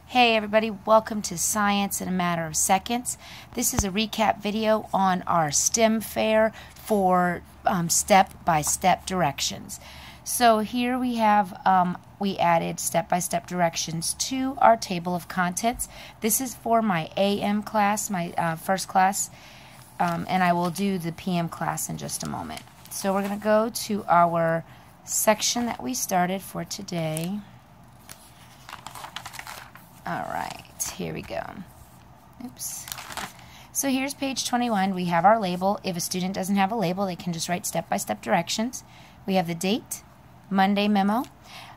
Hey everybody, welcome to Science in a Matter of Seconds. This is a recap video on our STEM fair for step-by-step directions. So here we have, we added step-by-step directions to our table of contents. This is for my AM class, my first class, and I will do the PM class in just a moment. So we're going to go to our section that we started for today. Alright, here we go. Oops. So here's page 21. We have our label. If a student doesn't have a label, they can just write step-by-step directions. We have the date, Monday memo.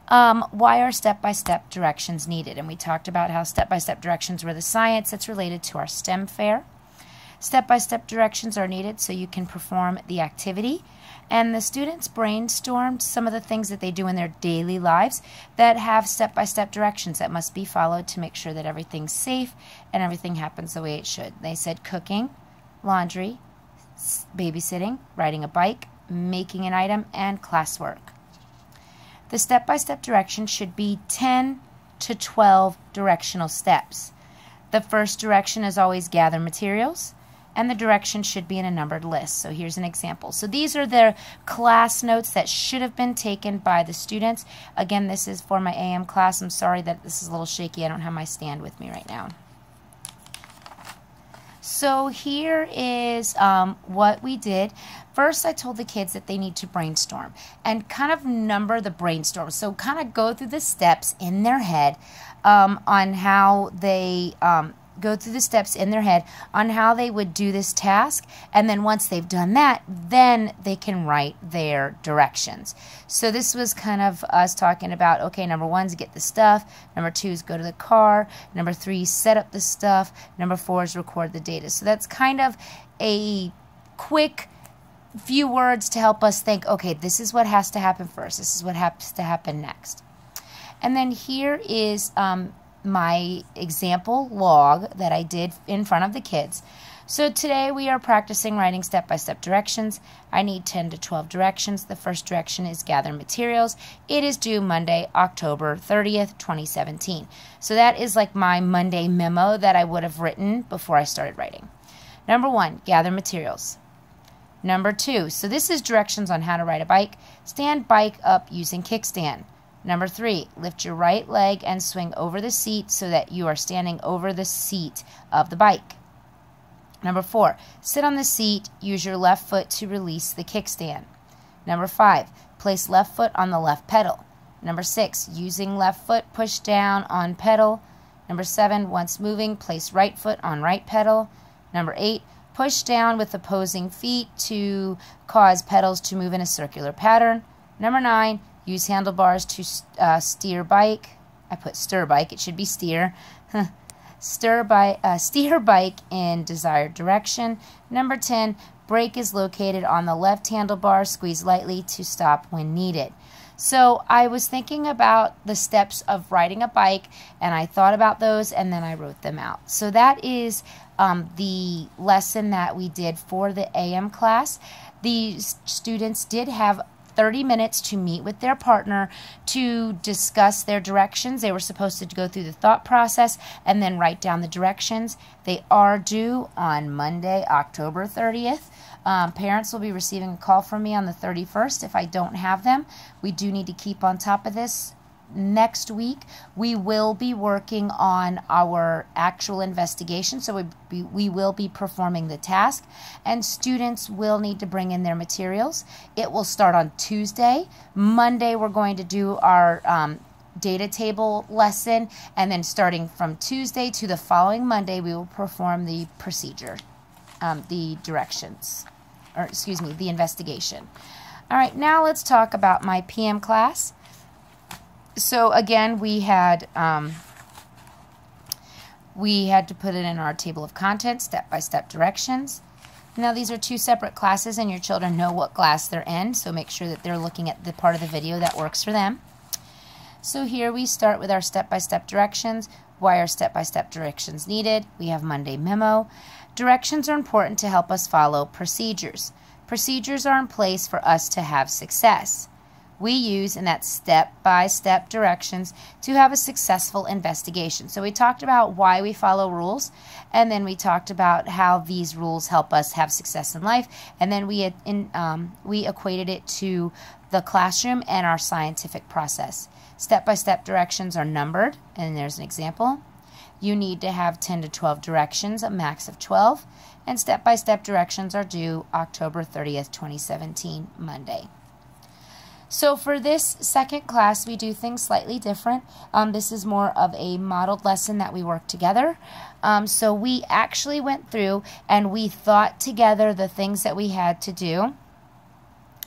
Why are step-by-step directions needed? And we talked about how step-by-step directions were the science that's related to our STEM fair. Step-by-step directions are needed so you can perform the activity. And the students brainstormed some of the things that they do in their daily lives that have step-by-step directions that must be followed to make sure that everything's safe and everything happens the way it should. They said cooking, laundry, babysitting, riding a bike, making an item, and classwork. The step-by-step directions should be 10 to 12 directional steps. The first direction is always gather materials, and the directions should be in a numbered list. So here's an example. So these are the class notes that should have been taken by the students. Again, this is for my AM class. I'm sorry that this is a little shaky. I don't have my stand with me right now. So here is what we did. First, I told the kids that they need to brainstorm and kind of number the brainstorm. So kind of go through the steps in their head on how they would do this task, and then once they've done that, then they can write their directions. So this was kind of us talking about, okay, number 1 is get the stuff, number 2 is go to the car, number 3 is set up the stuff, number 4 is record the data. So that's kind of a quick few words to help us think, okay, this is what has to happen first, this is what has to happen next. And then here is my example log that I did in front of the kids. So today we are practicing writing step-by-step directions. I need 10 to 12 directions. The first direction is gather materials. It is due Monday, October 30th, 2017. So that is like my Monday memo that I would have written before I started writing. Number 1, gather materials. Number 2, so this is directions on how to ride a bike. Stand bike up using kickstand. Number 3, lift your right leg and swing over the seat so that you are standing over the seat of the bike. Number 4, sit on the seat, use your left foot to release the kickstand. Number 5, place left foot on the left pedal. Number 6, using left foot, push down on pedal. Number 7, once moving, place right foot on right pedal. Number 8, push down with opposing feet to cause pedals to move in a circular pattern. Number 9, use handlebars to steer bike. I put stir bike. It should be steer. Steer bike in desired direction. Number 10, brake is located on the left handlebar. Squeeze lightly to stop when needed. So I was thinking about the steps of riding a bike, and I thought about those, and then I wrote them out. So that is the lesson that we did for the AM class. The students did have 30 minutes to meet with their partner to discuss their directions. They were supposed to go through the thought process and then write down the directions. They are due on Monday, October 30th. Parents will be receiving a call from me on the 31st if I don't have them. We do need to keep on top of this. Next week, we will be working on our actual investigation, so we will be performing the task, and students will need to bring in their materials. It will start on Tuesday. Monday, we're going to do our data table lesson, and then starting from Tuesday to the following Monday, we will perform the procedure, the directions, or excuse me, the investigation. All right, now let's talk about my PM class. So again, we had to put it in our table of contents, step-by-step directions. Now these are 2 separate classes, and your children know what class they're in, so make sure that they're looking at the part of the video that works for them. So here we start with our step-by-step directions. Why are step-by-step directions needed? We have Monday memo. Directions are important to help us follow procedures. Procedures are in place for us to have success. we use, and that's step-by-step directions to have a successful investigation. So we talked about why we follow rules, and then we talked about how these rules help us have success in life, and then we equated it to the classroom and our scientific process. Step-by-step directions are numbered, and there's an example. You need to have 10 to 12 directions, a max of 12, and step-by-step directions are due October 30th, 2017, Monday. So for this second class, we do things slightly different. This is more of a modeled lesson that we work together. So we actually went through and we thought together the things that we had to do.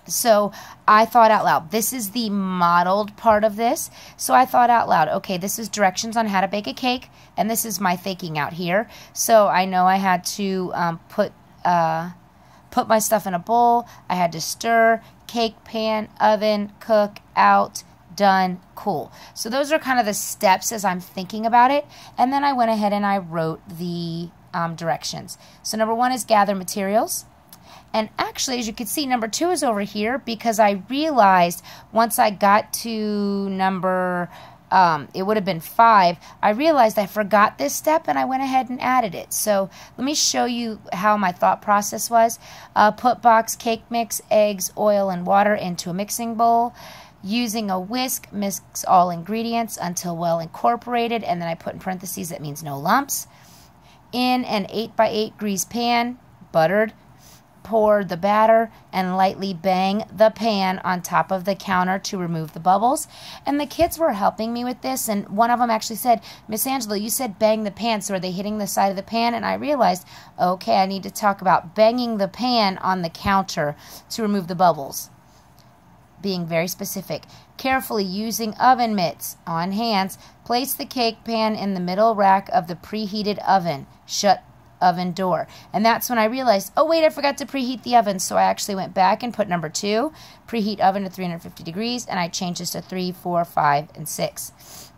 So I thought out loud. This is the modeled part of this. So I thought out loud, okay, this is directions on how to bake a cake, and this is my thinking out here. So I know I had to put my stuff in a bowl. I had to stir, cake pan, oven, cook, out, done, cool. So those are kind of the steps as I'm thinking about it. And then I went ahead and I wrote the directions. So number 1 is gather materials. And actually, as you can see, number 2 is over here because I realized once I got to number, it would have been 5, I realized I forgot this step and I went ahead and added it. So let me show you how my thought process was. Put box cake mix, eggs, oil, and water into a mixing bowl. Using a whisk, mix all ingredients until well incorporated, and then I put in parentheses that means no lumps. In an 8x8 grease pan, buttered, pour the batter and lightly bang the pan on top of the counter to remove the bubbles. And the kids were helping me with this, and one of them actually said, Miss Angelo, you said bang the pan, so are they hitting the side of the pan? And I realized, okay, I need to talk about banging the pan on the counter to remove the bubbles. Being very specific. Carefully using oven mitts on hands, place the cake pan in the middle rack of the preheated oven. Shut oven door. And that's when I realized, oh wait, I forgot to preheat the oven. So I actually went back and put number 2, preheat oven to 350 degrees, and I changed this to 3, 4, 5, and 6.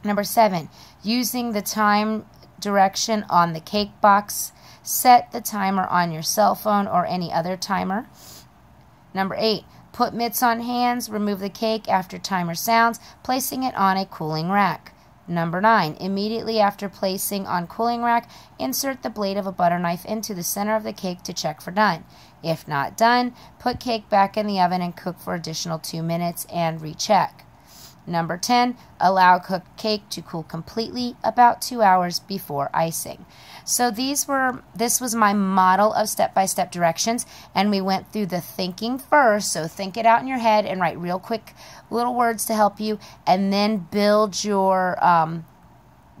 Number 7, using the time direction on the cake box, set the timer on your cell phone or any other timer. Number 8, put mitts on hands, remove the cake after timer sounds, placing it on a cooling rack. Number 9, immediately after placing on cooling rack, insert the blade of a butter knife into the center of the cake to check for done. If not done, put cake back in the oven and cook for additional 2 minutes and recheck. Number 10, allow cooked cake to cool completely about 2 hours before icing. So this was my model of step-by-step directions, and we went through the thinking first. So think it out in your head and write real quick little words to help you, and then build your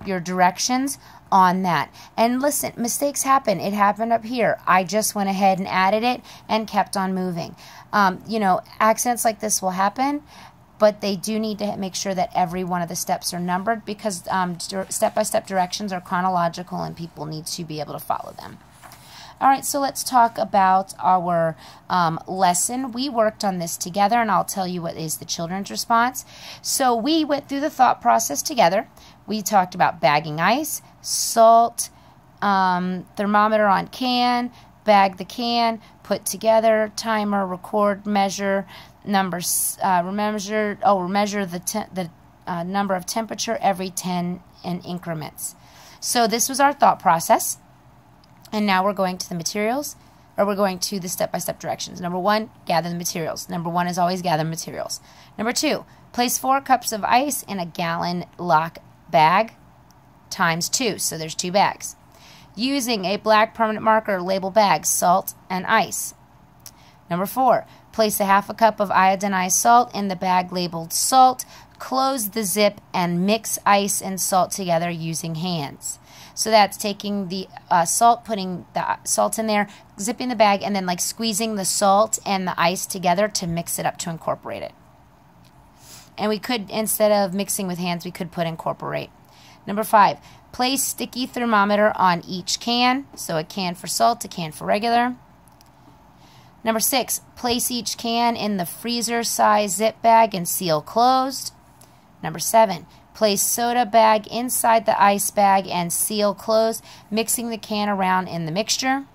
directions on that. And listen, mistakes happen. It happened up here. I just went ahead and added it and kept on moving. Accidents like this will happen, but they do need to make sure that every one of the steps are numbered, because step-by-step directions are chronological and people need to be able to follow them. All right, so let's talk about our lesson. We worked on this together, and I'll tell you what is the children's response. So we went through the thought process together. We talked about bagging ice, salt, thermometer on can, bag the can, put together, timer, record, measure, numbers, measure the number of temperature every 10 in increments. So this was our thought process. And now we're going to the materials, or we're going to the step-by-step directions. Number 1, gather the materials. Number 1 is always gather materials. Number 2, place 4 cups of ice in a gallon lock bag times 2. So there's 2 bags. Using a black permanent marker, label bags, salt and ice. Number 4, place a half a cup of iodinized salt in the bag labeled salt. Close the zip and mix ice and salt together using hands. So that's taking the salt, putting the salt in there, zipping the bag, and then like squeezing the salt and the ice together to mix it up to incorporate it. And we could, instead of mixing with hands, we could put incorporate. Number 5, place sticky thermometer on each can. So a can for salt, a can for regular. Number 6, place each can in the freezer size zip bag and seal closed. Number 7, place soda bag inside the ice bag and seal closed, mixing the can around in the mixture.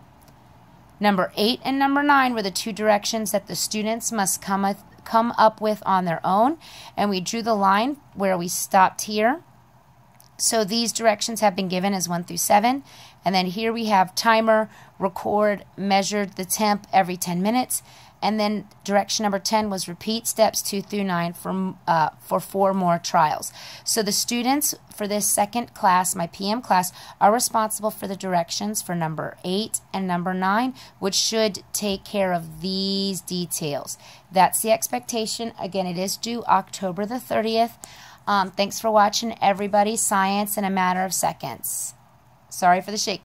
Number 8 and number 9 were the 2 directions that the students must come come up with on their own. And we drew the line where we stopped here. So these directions have been given as 1 through 7. And then here we have timer, record, measured the temp every 10 minutes. And then direction number 10 was repeat steps 2 through 9 for 4 more trials. So the students for this second class, my PM class, are responsible for the directions for number 8 and number 9, which should take care of these details. That's the expectation. Again, it is due October the 30th. Thanks for watching, everybody. Science in a matter of seconds. Sorry for the shake.